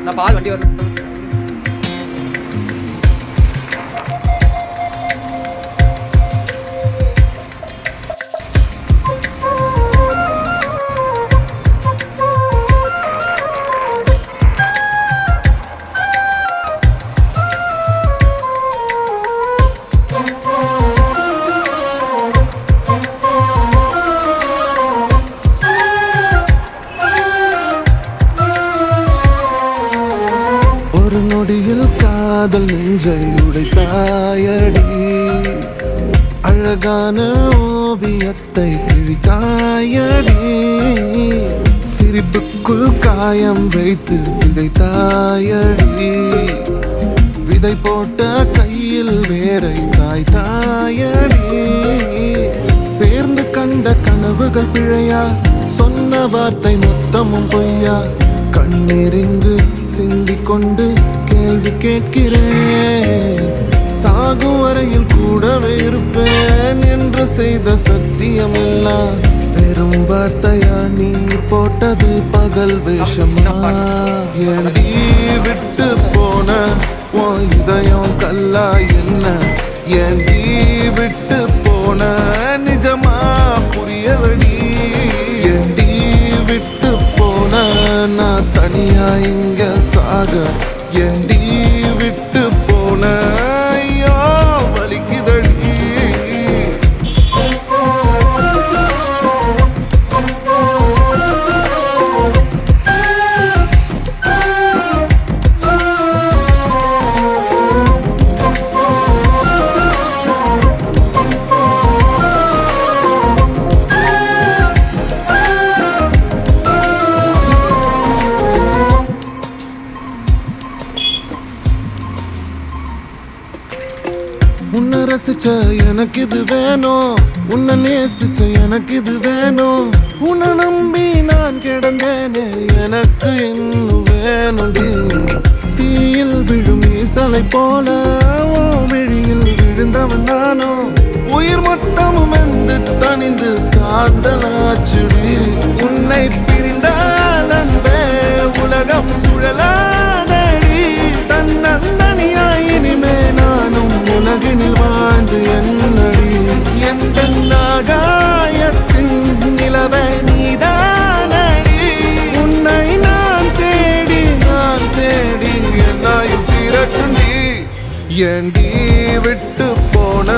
நான் பால் வண்டி வரும். ஒரு நொடியில் காதல் நெஞ்சை உடைத்தாயடி, அழகான ஓவியத்தை கிழித்தாயடி, சிரிப்புக்குள் காயம் வைத்து சிதைத்தாயடி, விதை போட்ட கையில் வேரை சாய்த்தாயடி, சேர்ந்து கண்ட கனவுகள் பிழையா, சொன்ன வார்த்தை மொத்தமும் பொய்யா, கண்ணெறிந்து சிந்திக் கொண்டு கேள்வி கேட்கிறேன், சாகும் வரையில் கூடவே இருப்பேன் என்று செய்த சத்தியம் எல்லாம் வெறும் வார்த்தையா, நீ போட்டது பகல் வேஷமா, ஏண்டி விட்டு போன உன் இதயம் கல்லா என்ன, ஏண்டி விட்டு போன நிஜமா புரியலடி, ஏண்டி விட்டு போன நான் தனியா இங்க சாக, ஏண்டி விட்டு போன ஐயோ வலிக்குதடி. உன்னை ரசிச்ச எனக்கு இது வேணும், உன்னை நேசிச்ச எனக்கு இது வேணும், உன்னை நம்பி நான் கிடந்தேனே எனக்கு இன்னும் வேணும்டி, தீயில் விழும் ஈசலை போல ஓ விழியில் விழுந்தவன் நானோ, உயிர் மொத்தமும் எந்து தனிந்து காந்தலாச்சுடி, உன்னை பிரிந்தால் அன்பே உலகம் சுழலாதடி, தன்னந்தனியாய் இனிமே நானும் உலகினில் வாழ்ந்து என்னடி, எந்த நாகாயத்தின் நிலவை நீதானடி, உன்னை நான் தேடி என்னாயும் திரட்டுண்டி, ஏண்டி விட்டு போன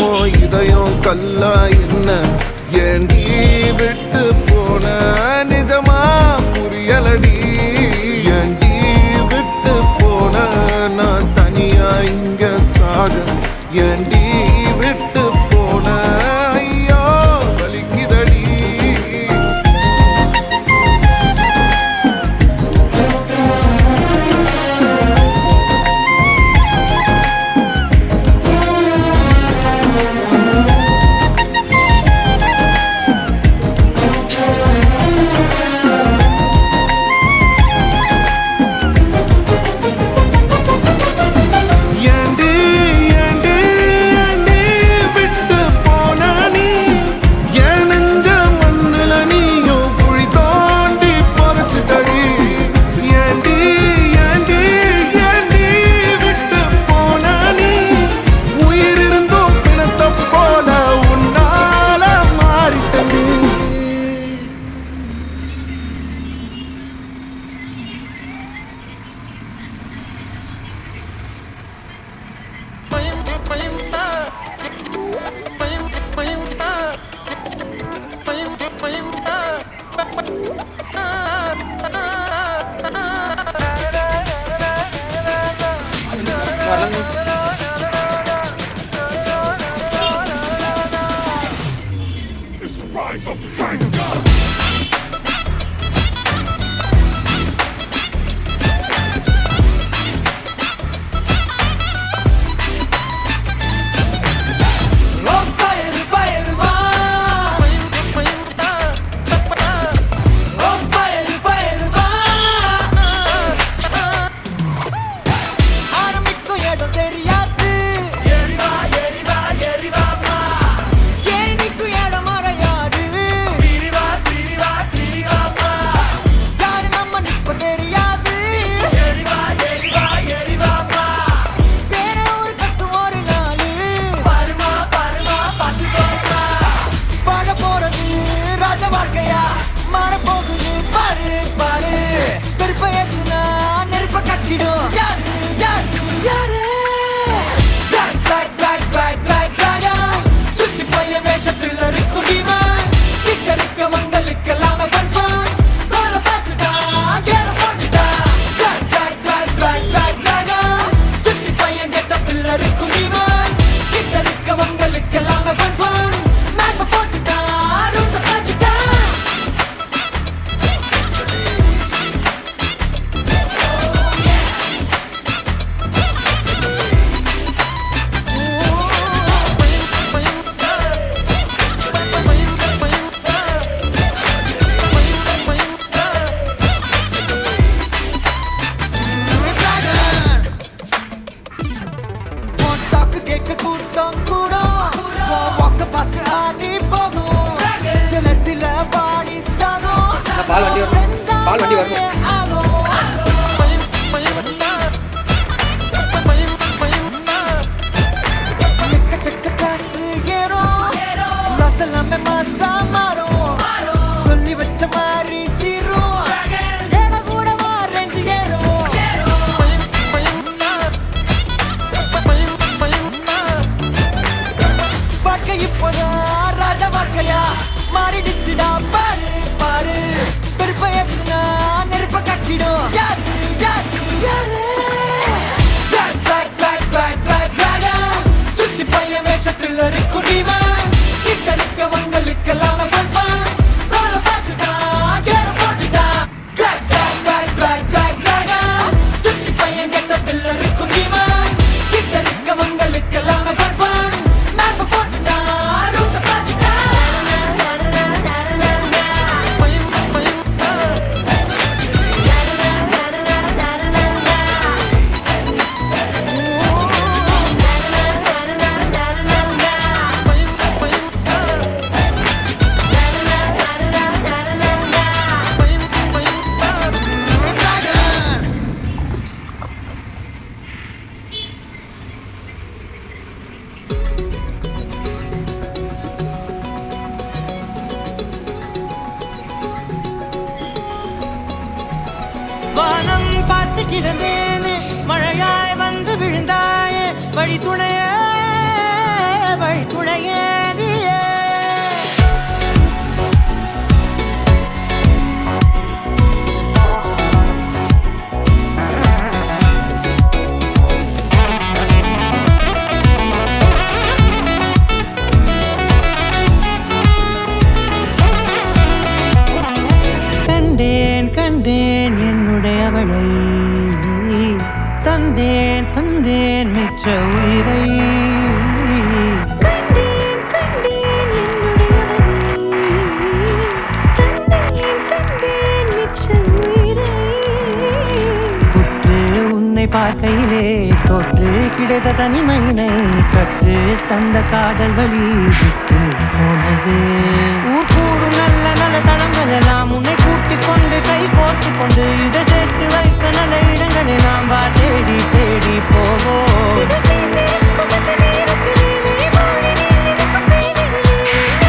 ஓ இதயம் கல்லா என்ன, ஏண்டி விட்டு போன நிஜமா புரியலடி, ஏண்டி விட்டு போன நான் தனியா இங்க சாக, ஏண்டி விட்டு போன ஐயோ வலிக்குதடி. பில்லரு குடிமா கிட்ட நிக்கவங்களுக்கெல்லாம் சுட்டி பையன் கெட்ட பில்லரு குடிமா கிட்ட நிக்கவங்களுக்கெல்லாம் மேப்ப போட்டுட்டா ரூட்ட பார்த்துட்டா வானம் பார்த்து கிடந்தேனே மழையாய் வந்து விழுந்தாயே வழி துணையே நீயே கண்டேன் கண்டேன் என்னுடையவளை தந்தேன் தந்தேன் மிச்ச உயிரை கண்டேன் கண்டேன் என்னுடையவனை தந்தேன் தந்தேன் மிச்ச உயிரை புற்று உன்னை பார்க்கையிலே தொற்று கிடைத்த தனிமையினை கற்று தந்த காதல் வழி விட்டு போனது ஊர் கூடும் நல்ல நல்ல தளங்கள் எல்லாம் உன்னை கூட்டிக் கொண்டு கை கோர்த்து கொண்டு இதை சேர்த்து வைத்த நல்ல இடங்களை நாம் வா தேடி தேடி போவோம் இதழ் சேர்ந்திருக்கும் அந்த நேரத்திலே விழிமூடி நீ இருக்கும் வேளையிலே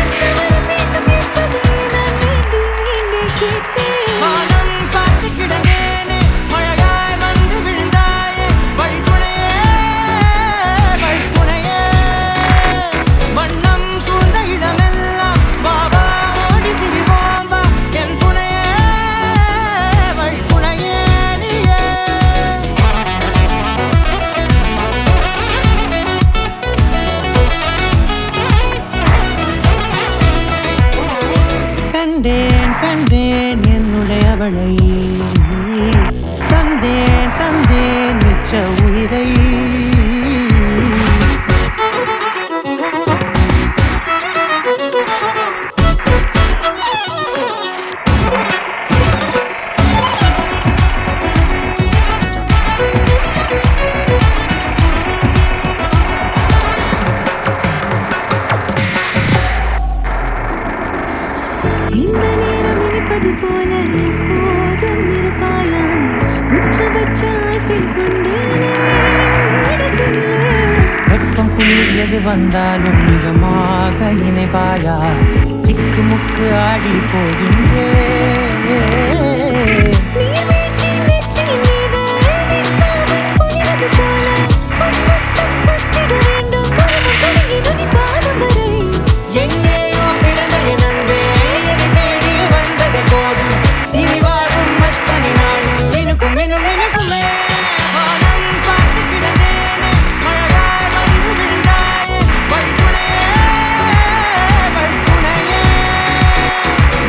என்ன வர வேண்டும் என்பதை நான் வேண்டி வேண்டி கேட்பேன் வானம் பார்த்து கிடந்தேனே மழையாய் வந்து விழுந்தாயே வழி துணையே வண்ணம் சூழ்ந்த இடமெல்லாம் பாபா ஓடி திரிவோம் வா என் துணையே வழி துணையே நீயே கண்டேன் கண்டேன் என்னுடையவளை தந்தேன் தந்தேன் மிச்ச உயிரை இந்த நேரம் இனிப்பது போல எப்போதும் இருப்பாயா உச்சபட்ச ஆசை கொண்டேனே இடத்திலே வெப்பம் குளிர் எது வந்தாலும் மிதமாக இணைப்பாயா திக்கு முக்கு ஆடி போகின்றேன் நீர்வீழ்ச்சி நெற்றியின் மீது நிற்காமல் பொழிவது போல உன் முத்தம் கொட்டிட வேண்டும் பருவம் தொடங்கி நுனி பாதம் வரை எங்கேயோ பிறந்த என் அன்பே என்னை தேடி வந்தது போதும் இனி வாழும் அத்தனை நாளும் எனக்கும் எனக்குமே வானம் பார்த்து கிடந்தேனே மழையாய் வந்து விழுந்தாயே வழி துணையே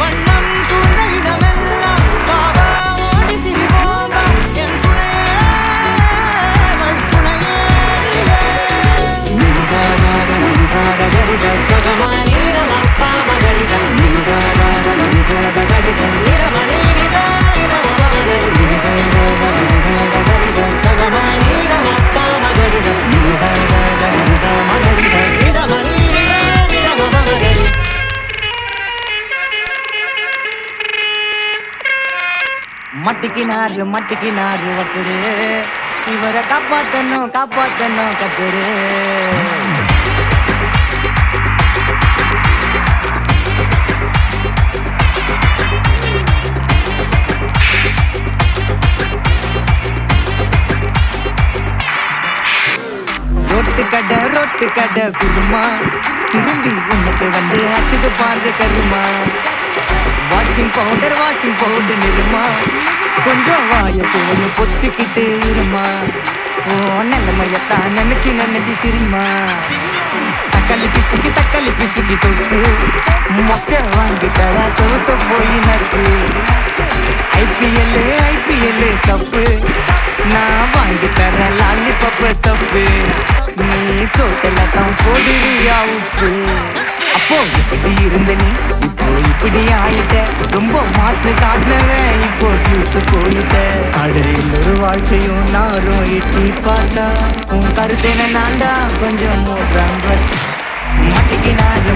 வண்ணம் சூழ்ந்த இடமெல்லாம் பாபா ஓடி திரிவோம் வா என் துணையே வழி துணையே மட்டிக்கினாரு ஒருத்தரு இவரை காப்பாத்தணும் கத்துரு ரொட்டு கடை குருமா திரும்பி உனக்கு வந்து அச்சுது பாரு கருமா வாஷிங் பவுடர் நிறுமா கொஞ்சம் வாய சுவையும் பொத்திக்கிட்டு இருமா ஓ நிலைமையத்தான் நினைச்சு சிரிமா தக்காளி பிசுக்கி தொட்டு மொக்க வாங்கிட்டடா சவுத்த போய் நட்டு ஐபிஎல் கப்பு நான் வாங்கி தரேன் லாலிபப்பு சப்பு நீ சோத்தல தான் போடுறியா உப்பு அப்போ இப்படி இருந்த நீ இப்போ இப்படி ஆயிட்ட ரொம்ப மாசு காட்டினவன் இப்போ ஃபியூஸ் போயிட்ட அடையில் ஒரு வாழ்க்கையும் நாரும் எட்டி பார்த்தா உன் கருத்தேன நான்டா கொஞ்சம் மூன்றாம்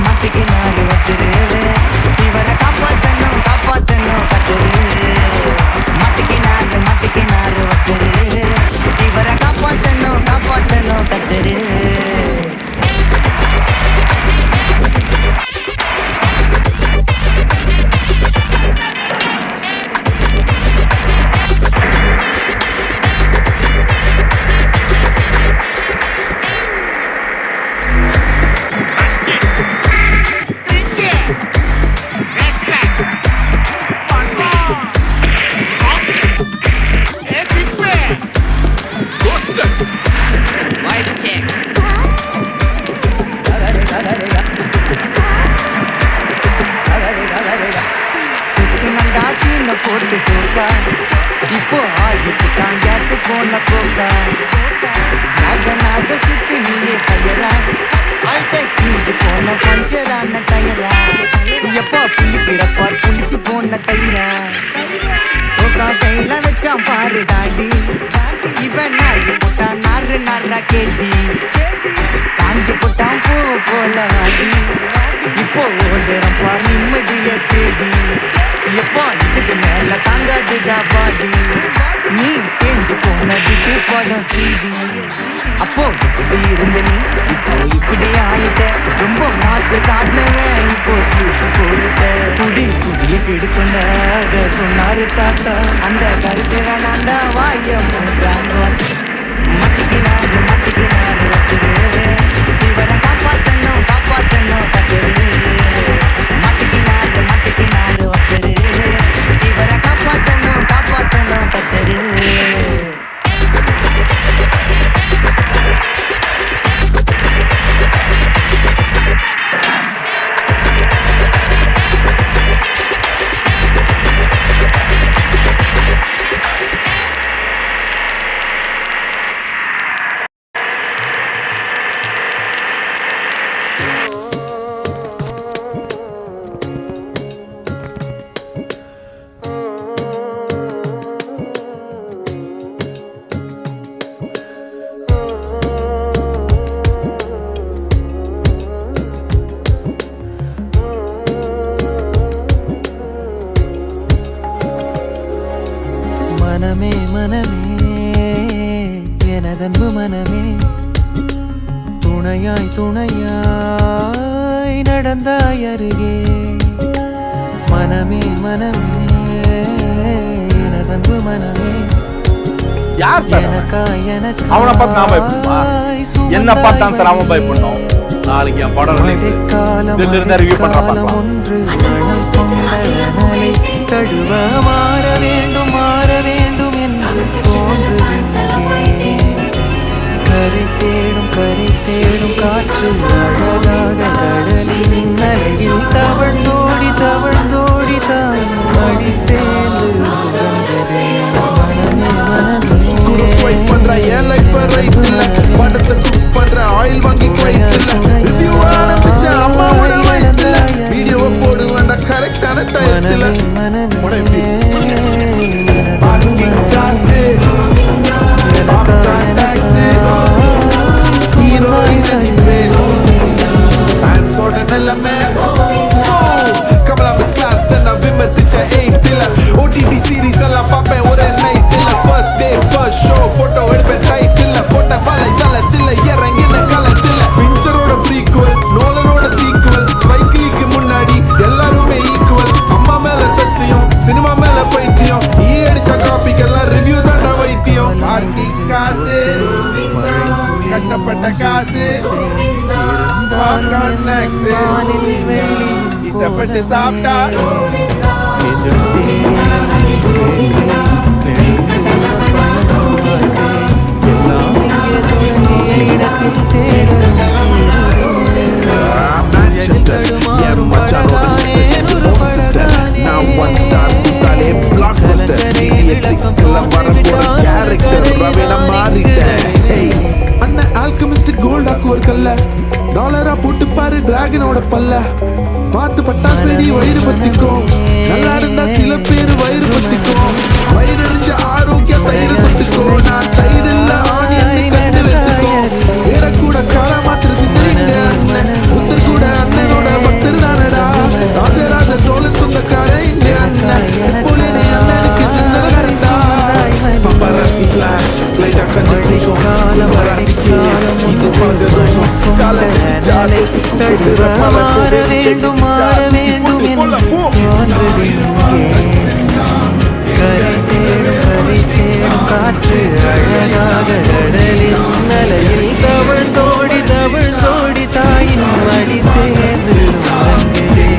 மட்டிக்கினாரு வத்துரு இவரை காப்பாத்தணும் கத்துரு மட்டிக்கினாரு வத்துரு இவரை காப்பாத்தணும் கத்துரு போட்டு சோக்கா இப்போ ஆகிட்டான் கேஸ் போன போக்கா நாக சுத்தி நீயே கயரா ஆயிட்ட கீஞ்சு போன பஞ்சரான டயரா எப்போ புள்ளிக்கிறப்பா புளிச்சு போன தயிரா சோக்கா ஸ்டைல வச்சான் பாரு தாண்டி இவன் நாடு போட்டான் நாரா கேட்டி காஞ்சி போட்டான் பூவ போல வாடி இப்போ ஓடுறான் பார் நிம்மதிய தேடி எப்போ இதுக்கு மேல தாங்காதுடா பாடி நீ தேஞ்சு போன விட்டு படம் சீடி அப்போ இப்படி இருந்த நீ இப்போ இப்படி ஆயிட்ட ரொம்ப மாசு காட்டினவன் இப்போ ஃபியூஸ் போயிட்ட குடிய கெடுக்கொண்டாத சொன்னாரு தாத்தா அந்த கருத்து வேணாண்டா வாய மூன்றாங்க மட்டிக்கினாரு வத்துரு இவரை காப்பாத்தணும் கத்துரு மட்டிக்கினாரு வத்துரு இவரை காப்பாத்தணும் கத்துரு மனமே எனதன்பு மனமே துணையாய் நடந்தாய் அருகே மனமே எனதன்பு மனமே யார் சார் அவனை பார்த்து நான் பயப்படுமா என்ன பார்த்தான் சார் அவன் பயப்படணும் நாளைக்கு என் படம் இதுல இருந்து ரிவ்யூ பண்றேன் ஒன்று தடுவ மாற வேண்டும் என்று தோன்றுகின்றே கரை தேடும் காற்று அழகாக கடலின் அலையில் தவழ்ந்தோடி தான் அடி சேர்ந்து படத்தை குக் பண்ற ஆயில் வாங்கி அம்மாவோட வயிற்றுல வீடியோவை போடு வேண்டாம் கரெக்டான டயத்துல OTT series எல்லாம் பாப்பேன் ஒரே நைட்ல first day first show photo எடுப்பேன் டைட்டில் போட்ட பலை தளத்தில் இறங்கின களத்தில் பிஞ்சரோட ப்ரீக்குவல் நோலனோட சீக்குவல் ஸ்பைக்கிலிக்கு முன்னாடி எல்லாருமே ஈக்குவல் அம்மா மேல சத்தியம் சினிமா மேல பைத்தியம் நீ அடிச்ச காப்பிக்கெல்லாம் ரிவ்யூ தாண்டா வைத்தியம் பார்ட்டி காசு கஷ்டப்பட்ட காசு பாப்கார்ன் ஸ்நாக்ஸ் இஷ்டப்பட்டு சாப்பிட்டா இடத்தில் தேட கொல்ல டாலரா போட்டு பாரு டிராகனோட பல்ல பார்த்து பட்டாசு வெடி வயிறு பத்திக்கும் நல்லா இருந்தா சில பேர் வயிறு பத்திக்கும் வயிறு எரிஞ்ச ஆரோக்கிய தயிர் தொட்டுக்கும் நான் தயிர் இல்ல ஆணியன்னு கண்டு வைத்துக்கோ வேற கூட கால மாத்திர சித்தரிங்க அண்ணன் புத்தர் கூட அண்ணனோட பக்தர் தானடா ராஜராஜ சோழன் சொந்தக்கார இந்த அண்ணன் எப்போலே அண்ணனுக்கு சின்னதா paparazzi flash play da candido paparazzi இது பகதோசம் காலை ஜாலே தடுற மாற வேண்டும் கரை தேடும் காற்று அழகாக கடலின் நலையில் தவழ்ந்தோடி தாயின் மடி சேர்ந்து வந்ததே.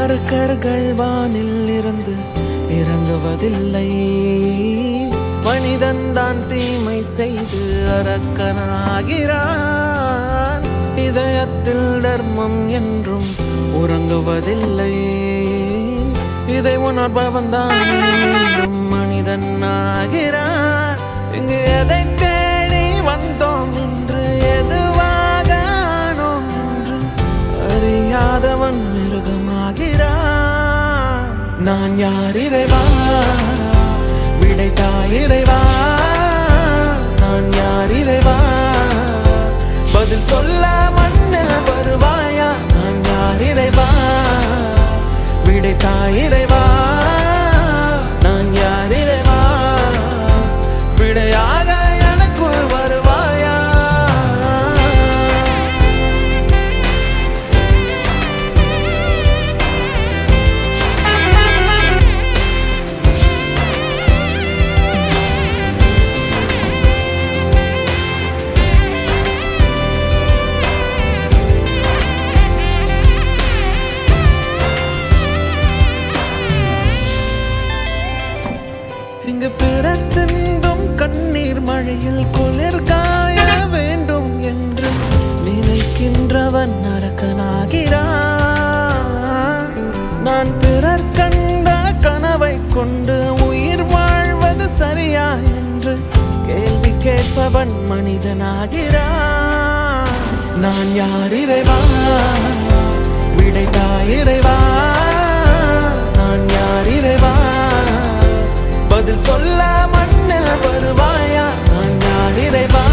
அரக்கர்கள் வானில் இருந்து இறங்குவதில்லை மனிதன் தான் தீமை செய்து அரக்கனாகிறான் இதயத்தில் தர்மம் என்றும் உறங்குவதில்லை இதை உணர்பவன் தான் மீண்டும் மனிதன் ஆகிறான் இங்கு எதை தேடி வந்தோம் என்று எதுவாக ஆனோம் என்று அறியாதவன் மிருகமாகிறான் நான் யார் இறைவா விடைத்தா இறைவா நான் யார் இறைவா பதில் சொல்ல மண்ணில் வருவாயா நான் யார் இறைவா விடைத்தா இறைவா நான் யார் இறைவா விடையாக எனக்குள் வருவாயா இங்கு பிறர் சிந்தும் கண்ணீர் மழையில் குளிர் காய வேண்டும் என்று நினைக்கின்றவன் நரக்கனாகிறான் நான் பிறர் கண்ட கனவை கொண்டு உயிர் வாழ்வது சரியா என்று கேள்வி கேட்பவன் மனிதனாகிறான் நான் யார் இறைவா விடைத்தா இறைவா நான் யார் இறைவா பதில் சொல்ல மண்ணில் வருவாயா நான் யார் இறைவா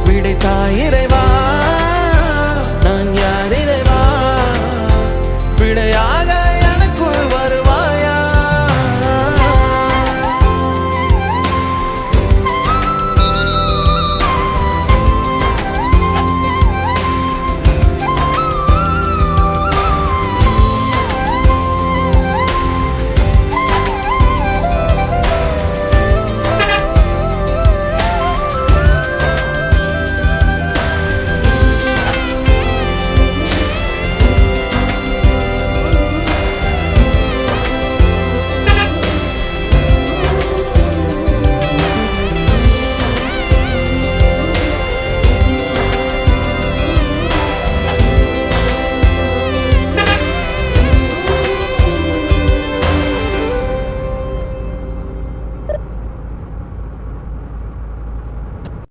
விடைத்தா இறைவா